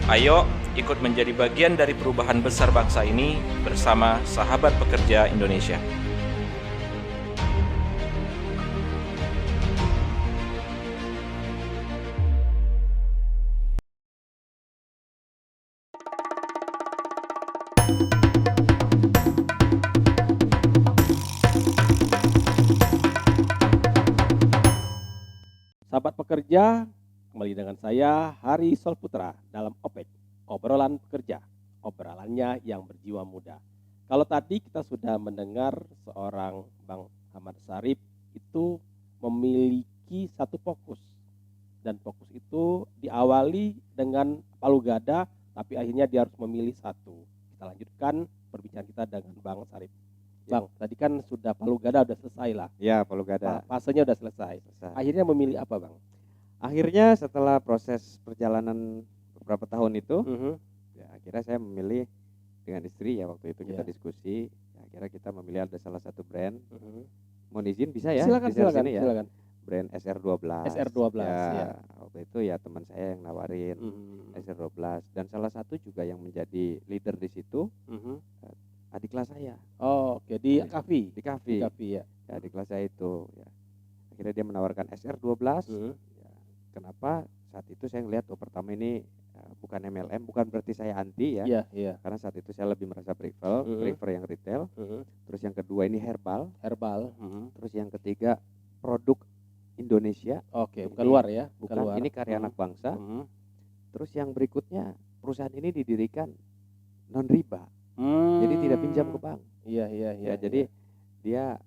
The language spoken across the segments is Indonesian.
Ayo ikut menjadi bagian dari perubahan besar bangsa ini bersama Sahabat Pekerja Indonesia. Sahabat pekerja, kembali dengan saya Hari Solputra dalam OPEC, obrolan pekerja, obrolannya yang berjiwa muda. Kalau tadi kita sudah mendengar seorang Bang Ahmad Sarip itu memiliki satu fokus, dan fokus itu diawali dengan palu gada, tapi akhirnya dia harus memilih satu. Kita lanjutkan perbincangan kita dengan Bang Sarip. Bang, tadi kan sudah palu gada udah selesai lah. Ya, palu gada. Fasenya udah selesai. Akhirnya memilih apa, Bang? Akhirnya setelah proses perjalanan beberapa tahun itu, ya akhirnya saya memilih dengan istri ya waktu itu kita diskusi. Ya, akhirnya kita memilih ada salah satu brand. Mohon izin bisa ya? Silakan. Ya. Brand SR12. SR12 ya. Waktu itu ya teman saya yang nawarin SR12 dan salah satu juga yang menjadi leader di situ. Adik kelas saya. Oh, oke. Di Kavi. Di Kavi ya. Ya, adik kelas saya itu ya. Akhirnya dia menawarkan SR12. Ya, kenapa? Saat itu saya ngelihat pertama ini bukan MLM, bukan berarti saya anti ya. Iya. Karena saat itu saya lebih merasa prefer yang retail. Terus yang kedua ini herbal. Terus yang ketiga produk Indonesia. Oke, bukan luar ya. Bukan luar. Ini karya anak bangsa. Terus yang berikutnya perusahaan ini didirikan non riba. Jadi tidak pinjam ke bank. Iya. Jadi dia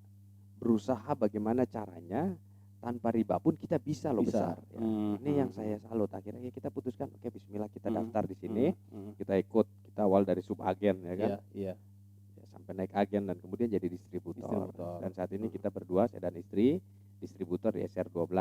berusaha bagaimana caranya tanpa riba pun kita bisa besar. Ya. Ini yang saya salut. Akhirnya kita putuskan, oke, Bismillah kita daftar di sini, kita ikut, kita awal dari subagen ya kan. Iya. Ya, sampai naik agen dan kemudian jadi distributor. Dan saat ini kita berdua, saya dan istri, distributor di SR12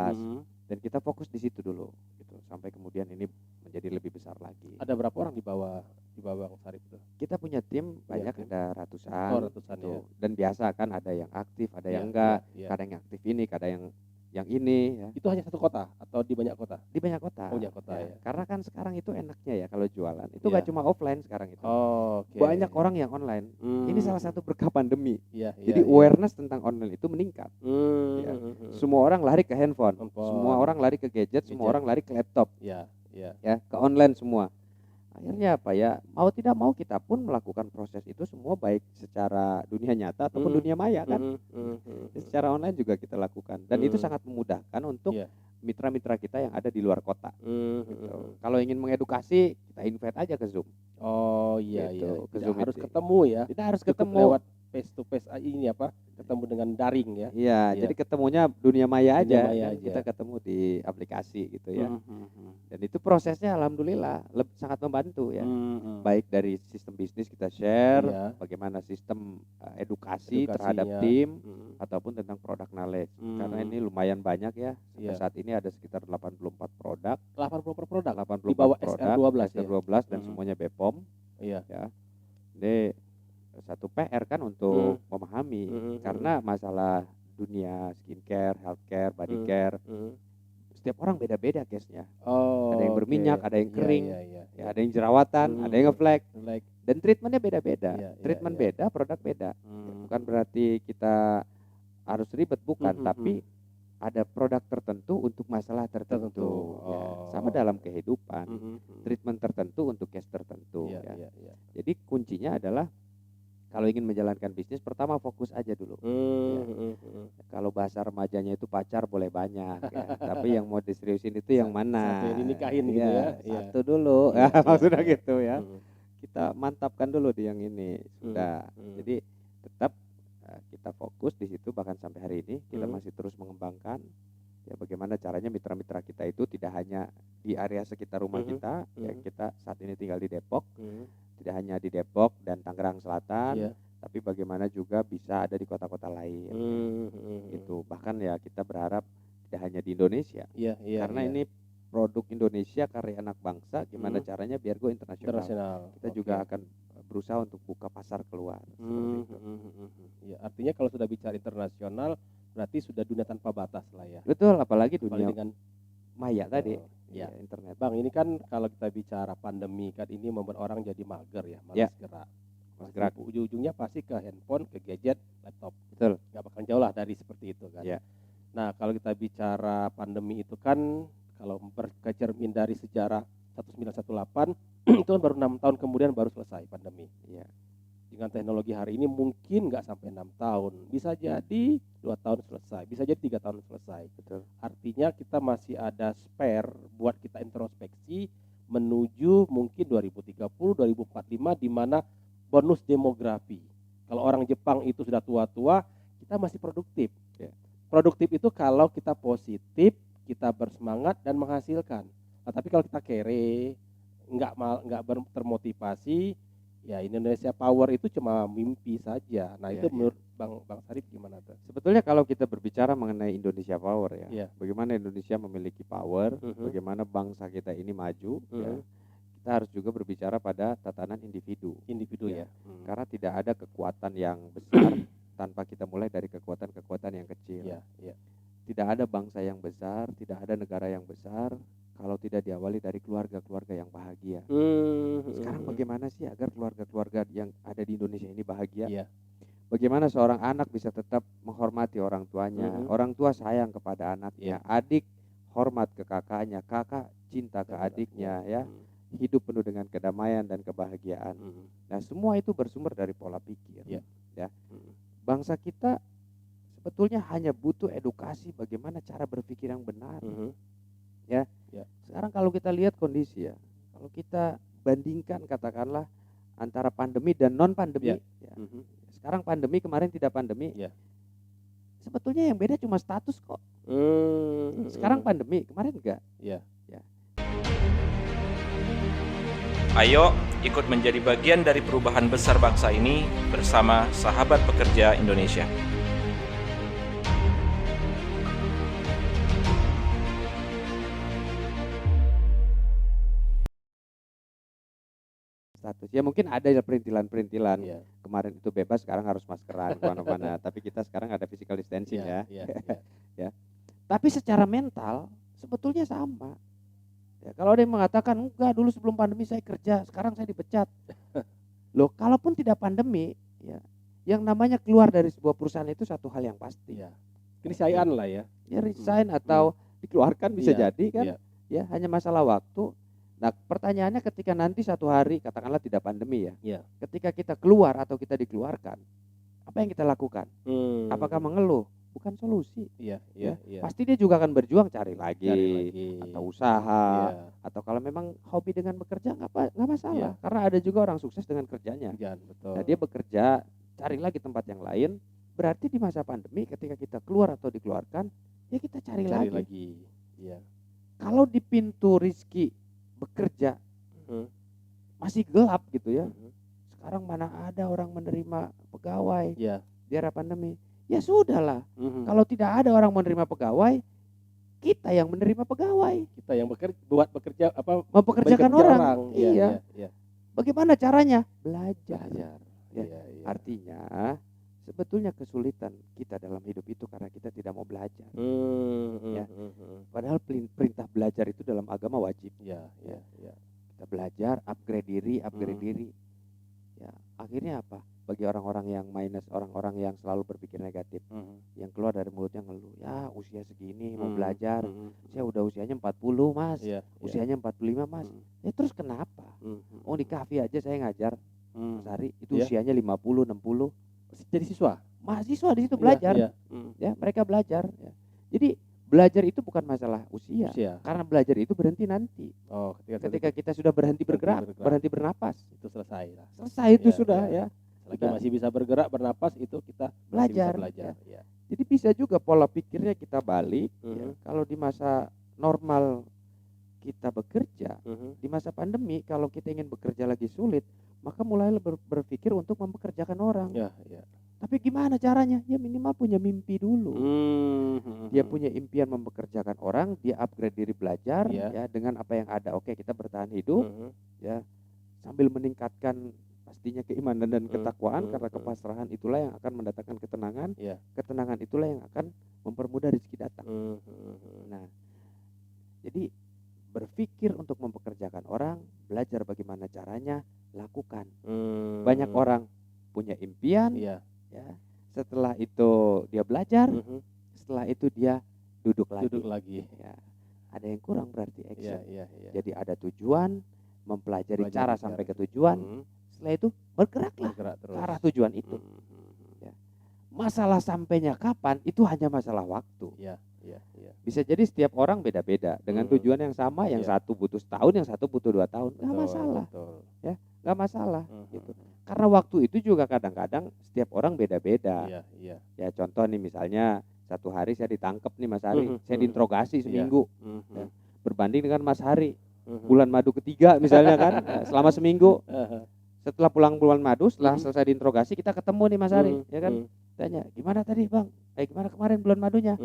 dan kita fokus di situ dulu gitu sampai kemudian ini menjadi lebih besar lagi. Ada berapa orang di bawah Bang Sarip itu? Kita punya tim banyak, ada ratusan. Ratusan gitu. Ya. Dan biasa kan ada yang aktif, ada yang enggak, kadang yang aktif ini, kadang yang ini ya. Itu hanya satu kota atau di banyak kota? Di banyak kota. Banyak kota ya. Karena kan sekarang itu enaknya ya kalau jualan. Itu gak cuma offline sekarang itu. Okay. Banyak orang yang online. Ini salah satu berkah pandemi. Jadi awareness tentang online itu meningkat. Ya. Semua orang lari ke handphone. Semua orang lari ke gadget, semua orang lari ke laptop. Ya, ke online semua. Akhirnya apa ya, mau tidak mau kita pun melakukan proses itu semua baik secara dunia nyata ataupun dunia maya kan. Secara online juga kita lakukan dan itu sangat memudahkan untuk mitra-mitra kita yang ada di luar kota. Gitu. Kalau ingin mengedukasi, kita invite aja ke Zoom. Oh iya gitu, Ke Zoom harus ketemu ya. Kita harus cukup ketemu lewat face to face ini ketemu dengan daring ya. Iya, jadi ketemunya dunia maya aja. Kita ketemu di aplikasi gitu ya. Dan itu prosesnya alhamdulillah sangat membantu ya. Baik dari sistem bisnis kita share, bagaimana sistem edukasi terhadap tim ataupun tentang produk knowledge. Karena ini lumayan banyak ya. Sampai saat ini ada sekitar 84 produk. 84 produk. 84 di bawah produk, SR12 dan semuanya BPOM. Iya. Ya. Ini satu PR kan untuk memahami karena masalah dunia skincare, healthcare, body care, setiap orang beda-beda case-nya. Ada yang berminyak, ada yang kering, ya, ada yang jerawatan, ada yang ngeflek, dan treatmentnya beda-beda. Treatment beda, produk beda. Ya, bukan berarti kita harus ribet, bukan, tapi ada produk tertentu untuk masalah tertentu. Ya, sama dalam kehidupan, treatment tertentu untuk case tertentu. Jadi kuncinya adalah kalau ingin menjalankan bisnis, pertama fokus aja dulu. Kalau bahasa remajanya itu pacar boleh banyak, ya. Tapi yang mau diseriusin itu yang mana? Satu yang dinikahin gitu ya. Satu dulu, maksudnya gitu ya. Kita mantapkan dulu di yang ini sudah. Jadi tetap kita fokus di situ bahkan sampai hari ini kita masih terus mengembangkan. Ya bagaimana caranya mitra-mitra kita itu tidak hanya di area sekitar rumah kita, ya kita saat ini tinggal di Depok. Tidak hanya di Depok dan Tangerang Selatan, tapi bagaimana juga bisa ada di kota-kota lain. Itu bahkan ya kita berharap tidak hanya di Indonesia, karena ini produk Indonesia karya anak bangsa. Gimana caranya biar go internasional. Kita juga akan berusaha untuk buka pasar keluar. Ya, artinya kalau sudah bicara internasional, berarti sudah dunia tanpa batas lah ya. Betul, apalagi dunia dengan maya tadi. Ya. internet. Bang, ini kan kalau kita bicara pandemi kan ini membuat orang jadi mager ya, Ya. malas gerak. Malas gerak. Ujung-ujungnya pasti ke handphone, ke gadget, laptop. Betul. Nggak bakal jauh lah dari seperti itu kan. Ya. Nah, kalau kita bicara pandemi itu kan kalau bercermin dari sejarah 1918 itu kan baru 6 tahun kemudian baru selesai pandemi. Ya. Dengan teknologi hari ini mungkin nggak sampai 6 tahun, bisa jadi 2 tahun selesai, bisa jadi 3 tahun selesai. Betul. Artinya kita masih ada spare buat kita introspeksi menuju mungkin 2030, 2045 di mana bonus demografi. Kalau orang Jepang itu sudah tua-tua, kita masih produktif. Ya. Produktif itu kalau kita positif, kita bersemangat dan menghasilkan. Nah, tapi kalau kita kere, nggak termotivasi, ya Indonesia Power itu cuma mimpi saja. Nah, itu menurut Bang Sarip gimana tuh? Sebetulnya kalau kita berbicara mengenai Indonesia Power ya, Iya. bagaimana Indonesia memiliki power, bagaimana bangsa kita ini maju, ya, kita harus juga berbicara pada tatanan individu. Individu Ya. ya. Karena tidak ada kekuatan yang besar tanpa kita mulai dari kekuatan-kekuatan yang kecil. Iya, iya. Tidak ada bangsa yang besar, tidak ada negara yang besar kalau tidak diawali dari keluarga-keluarga yang bahagia. Sekarang bagaimana sih agar keluarga-keluarga yang ada di Indonesia ini bahagia? Iya. Bagaimana seorang anak bisa tetap menghormati orang tuanya, orang tua sayang kepada anaknya, adik hormat ke kakaknya, kakak cinta ke adiknya, ya, hidup penuh dengan kedamaian dan kebahagiaan. Nah, semua itu bersumber dari pola pikir. Ya. Bangsa kita sebetulnya hanya butuh edukasi bagaimana cara berpikir yang benar. Ya. Sekarang kalau kita lihat kondisi ya, kalau kita bandingkan katakanlah antara pandemi dan non pandemi, ya. Sekarang pandemi, kemarin tidak pandemi. Sebetulnya yang beda cuma status kok. Sekarang pandemi, kemarin enggak. Ya. Ayo ikut menjadi bagian dari perubahan besar bangsa ini bersama Sahabat Pekerja Indonesia. Status ya mungkin ada ya perintilan-perintilan. Kemarin itu bebas, sekarang harus maskeran kemana-mana. Tapi kita sekarang ada physical distancing ya. Ya. Tapi secara mental sebetulnya sama. Ya, kalau ada yang mengatakan enggak, dulu sebelum pandemi saya kerja, sekarang saya dipecat. Loh, kalaupun tidak pandemi, ya, yang namanya keluar dari sebuah perusahaan itu satu hal yang pasti. Keniscayaan lah ya. Ya resign atau dikeluarkan bisa jadi kan. Ya, hanya masalah waktu. Nah, pertanyaannya ketika nanti satu hari katakanlah tidak pandemi ya. Ketika kita keluar atau kita dikeluarkan, apa yang kita lakukan? Apakah mengeluh? Bukan solusi. Pasti dia juga akan berjuang cari lagi atau usaha atau kalau memang hobi dengan bekerja nggak masalah karena ada juga orang sukses dengan kerjanya. Nah, dia bekerja cari lagi tempat yang lain. Berarti di masa pandemi ketika kita keluar atau dikeluarkan ya kita cari lagi. Kalau di pintu rezeki bekerja masih gelap gitu ya. Sekarang mana ada orang menerima pegawai di era pandemi. Ya sudahlah. Kalau tidak ada orang menerima pegawai, kita yang menerima pegawai. Kita yang bekerja mempekerjakan orang. Iya. Bagaimana caranya? Belajar. Artinya sebetulnya kesulitan kita dalam hidup itu karena kita tidak mau belajar. Padahal perintah belajar itu dalam agama wajib. Kita belajar, upgrade diri. Ya, akhirnya apa? Bagi orang-orang yang minus, orang-orang yang selalu berpikir negatif, yang keluar dari mulutnya ngeluh, ya usia segini mau belajar, saya udah usianya 40 mas, usianya 45 mas, ya terus kenapa? Oh di kafe aja saya ngajar, Mas Ari, itu usianya 50, 60, jadi siswa, mahasiswa di situ belajar, ya mereka belajar, ya. Jadi belajar itu bukan masalah usia, karena belajar itu berhenti nanti. Ketika kita sudah berhenti bergerak, berhenti bernapas, itu selesai lah. Selesai itu sudah ya. Lagi masih bisa bergerak, bernapas itu kita belajar. Jadi bisa juga pola pikirnya kita balik. Ya. Kalau di masa normal kita bekerja, di masa pandemi kalau kita ingin bekerja lagi sulit, maka mulai berpikir untuk mempekerjakan orang. Tapi gimana caranya? Ya minimal punya mimpi dulu. Dia punya impian mempekerjakan orang, dia upgrade diri belajar, ya dengan apa yang ada. Oke, kita bertahan hidup, ya sambil meningkatkan pastinya keimanan dan ketakwaan karena kepasrahan itulah yang akan mendatangkan ketenangan. Ketenangan itulah yang akan mempermudah rezeki datang. Nah, jadi berpikir untuk mempekerjakan orang, belajar bagaimana caranya, lakukan. Banyak orang punya impian, Iya. ya. Setelah itu dia belajar, setelah itu dia duduk lagi. Ya. Ada yang kurang berarti action. Iya. Jadi ada tujuan, mempelajari Belajar cara bicara. sampai ke tujuan. Setelah itu bergeraklah Bergerak ke terus. arah tujuan itu. Ya. Masalah sampainya kapan itu hanya masalah waktu. Iya. Bisa jadi setiap orang beda-beda dengan tujuan yang sama, yang Iya. satu butuh setahun, yang satu butuh 2 tahun. Nggak masalah, Betul. nggak masalah. Gitu. Karena waktu itu juga kadang-kadang setiap orang beda-beda. Iya. Ya contoh nih misalnya satu hari saya ditangkap nih Mas Hari, saya diinterogasi seminggu. Ya. Berbanding dengan Mas Hari, bulan madu ketiga misalnya kan, selama seminggu. Setelah pulang bulan madu, setelah selesai diinterogasi, kita ketemu nih Mas Hari, ya kan? Tanya, gimana tadi Bang? Gimana kemarin bulan madunya?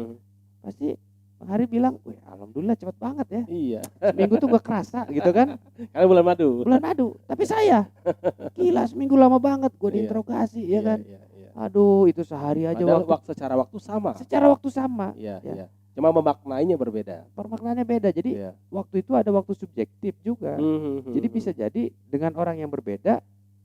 Pasti Bang Hari bilang, wih alhamdulillah cepet banget ya. Iya. Seminggu tuh gak kerasa gitu kan. Karena bulan madu. Bulan madu. Tapi saya, gila seminggu lama banget gue Iya. diinterogasi ya kan. Iya. Aduh itu sehari aja Padahal secara waktu sama. secara waktu sama. Iya. Cuma memaknainya berbeda. Permaknanya beda. Jadi Iya. waktu itu ada waktu subjektif juga. Jadi bisa jadi dengan orang yang berbeda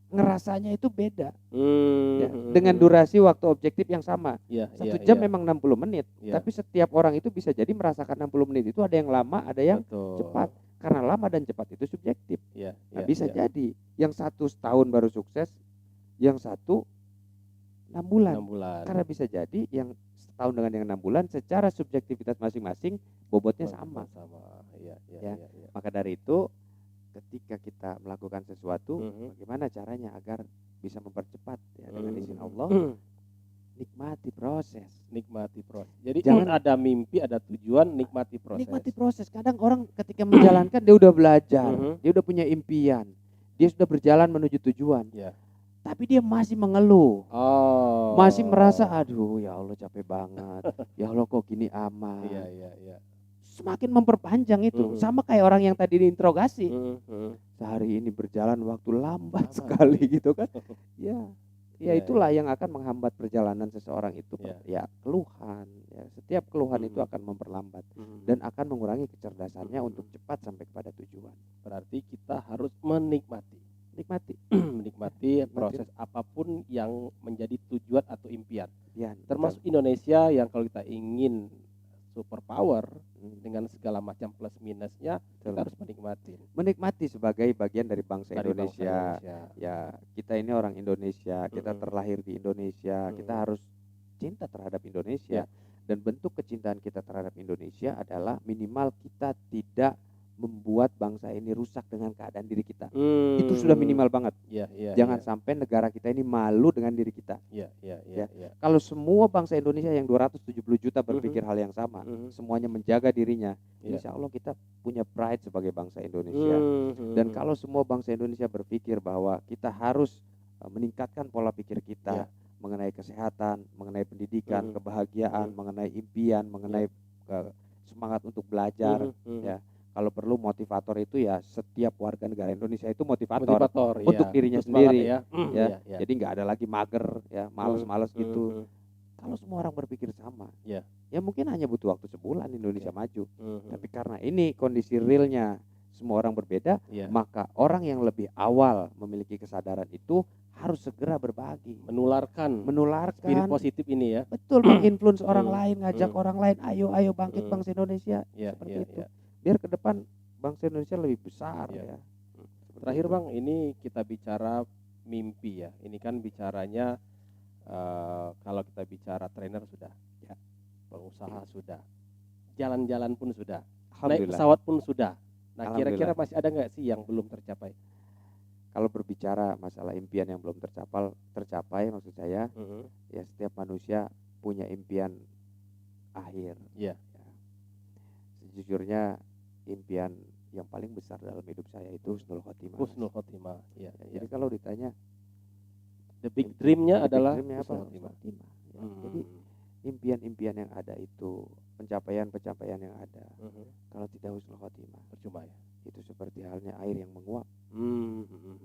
ngerasanya itu beda. Ya. Dengan durasi waktu objektif yang sama. Iya. 1 jam memang 60 menit. Iya. Tapi setiap orang itu bisa jadi merasakan 60 menit itu ada yang lama, ada yang Betul. cepat. Karena lama dan cepat itu subjektif. Iya. Nah, bisa jadi yang satu setahun baru sukses, yang satu 6 bulan. 6 bulan. Karena bisa jadi yang setahun dengan yang 6 bulan secara subjektivitas masing-masing bobotnya sama. Iya. Ya. Maka dari itu ketika kita melakukan sesuatu, bagaimana caranya agar bisa mempercepat ya, dengan izin Allah, nikmati proses. Jadi Jangan- ada mimpi, ada tujuan, nikmati proses. Nikmati proses. Kadang orang ketika menjalankan dia udah belajar, dia udah punya impian, dia sudah berjalan menuju tujuan. Iya. Tapi dia masih mengeluh. Oh. Masih merasa aduh ya Allah capek banget. Ya Allah kok gini amat. Iya. Semakin memperpanjang itu. Sama kayak orang yang tadi diinterogasi. Sehari ini berjalan waktu lambat sekali gitu kan. Ya Iya, itulah yang akan menghambat perjalanan seseorang itu. Iya. Ya keluhan. Ya, setiap keluhan itu akan memperlambat dan akan mengurangi kecerdasannya untuk cepat sampai kepada tujuan. Berarti kita harus menikmati Nikmati proses apapun yang menjadi tujuan atau impian. ya, Termasuk Indonesia yang kalau kita ingin superpower dengan segala macam plus minusnya, kita harus menikmati sebagai bagian dari bangsa dari Indonesia. bangsa Indonesia. Ya kita ini orang Indonesia, kita terlahir di Indonesia, kita harus cinta terhadap Indonesia. Dan bentuk kecintaan kita terhadap Indonesia adalah minimal kita tidak membuat bangsa ini rusak dengan keadaan diri kita. Itu sudah minimal banget. Jangan sampai negara kita ini malu dengan diri kita. Iya. Kalau semua bangsa Indonesia yang 270 juta berpikir hal yang sama, semuanya menjaga dirinya, insya Allah kita punya pride sebagai bangsa Indonesia. Dan kalau semua bangsa Indonesia berpikir bahwa kita harus meningkatkan pola pikir kita mengenai kesehatan, mengenai pendidikan, kebahagiaan, mengenai impian, mengenai semangat untuk belajar, ya. Kalau perlu motivator itu ya setiap warga negara Indonesia itu motivator untuk dirinya sendiri. Jadi nggak ada lagi mager, ya malas-malas gitu. Kalau semua orang berpikir sama, ya mungkin hanya butuh waktu sebulan Indonesia maju. Tapi karena ini kondisi realnya semua orang berbeda, maka orang yang lebih awal memiliki kesadaran itu harus segera berbagi, menularkan spirit positif ini ya. Betul, menginfluence orang lain, ngajak orang lain, ayo bangkit bangsa Indonesia, seperti itu. Biar ke depan bangsa Indonesia lebih besar ya. Terakhir Bang, ini kita bicara mimpi ya. Ini kan bicaranya kalau kita bicara trainer sudah, pengusaha sudah, jalan-jalan pun sudah, naik pesawat pun sudah. Nah kira-kira masih ada nggak sih yang belum tercapai? Kalau berbicara masalah impian yang belum tercapai maksud saya, ya setiap manusia punya impian akhir. Sejujurnya impian yang paling besar dalam hidup saya itu husnul khotimah. Jadi kalau ditanya the big dream-nya adalah husnul khotimah. Jadi impian-impian yang ada itu, pencapaian-pencapaian yang ada, kalau tidak husnul khotimah percuma ya. Itu seperti halnya air yang menguap.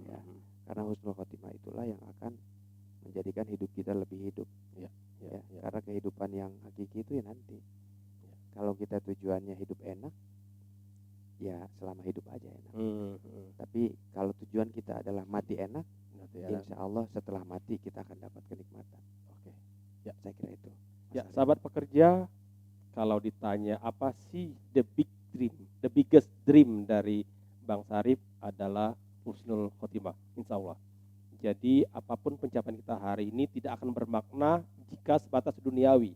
Ya, karena husnul khotimah itulah yang akan menjadikan hidup kita lebih hidup. Karena kehidupan yang hakiki itu ya nanti. Kalau kita tujuannya hidup enak, ya selama hidup aja enak. Hmm. Tapi kalau tujuan kita adalah mati enak, Nanti ya. insya Allah setelah mati kita akan dapat kenikmatan. Oke. Saya kira itu. Ya, Mas Arif. sahabat pekerja, kalau ditanya apa sih the biggest dream dari Bang Sarip adalah husnul khotimah, insya Allah. Jadi apapun pencapaian kita hari ini tidak akan bermakna jika sebatas duniawi.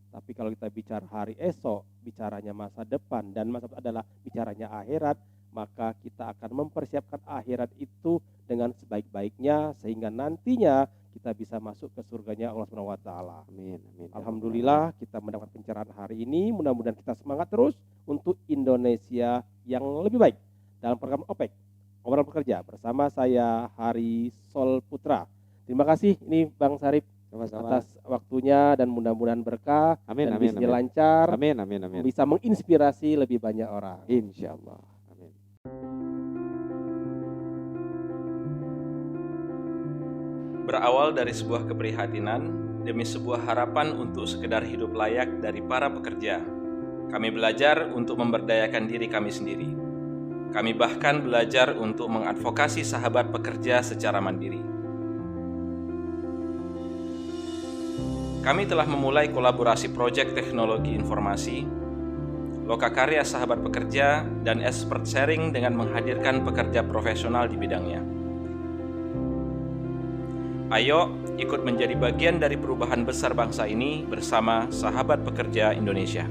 Tapi kalau kita bicara hari esok, bicaranya masa depan, dan masa depan adalah bicaranya akhirat, maka kita akan mempersiapkan akhirat itu dengan sebaik-baiknya, sehingga nantinya kita bisa masuk ke surganya Allah Subhanahu wa taala. Amin, amin. Alhamdulillah kita mendapat pencerahan hari ini. Mudah-mudahan kita semangat terus untuk Indonesia yang lebih baik. Dalam program OPEC, Obrolan Pekerja, bersama saya Hari Sol Putra. Terima kasih ini Bang Sarip Sama-sama. atas waktunya, dan mudah-mudahan berkah Amin, dan amin, bisnisnya amin. lancar, Amin, amin, amin. bisa menginspirasi lebih banyak orang. Insya Allah. Amin. Berawal dari sebuah keprihatinan demi sebuah harapan untuk sekedar hidup layak dari para pekerja, kami belajar untuk memberdayakan diri kami sendiri. Kami bahkan belajar untuk mengadvokasi sahabat pekerja secara mandiri. Kami telah memulai kolaborasi proyek teknologi informasi, lokakarya sahabat pekerja, dan expert sharing dengan menghadirkan pekerja profesional di bidangnya. Ayo ikut menjadi bagian dari perubahan besar bangsa ini bersama Sahabat Pekerja Indonesia.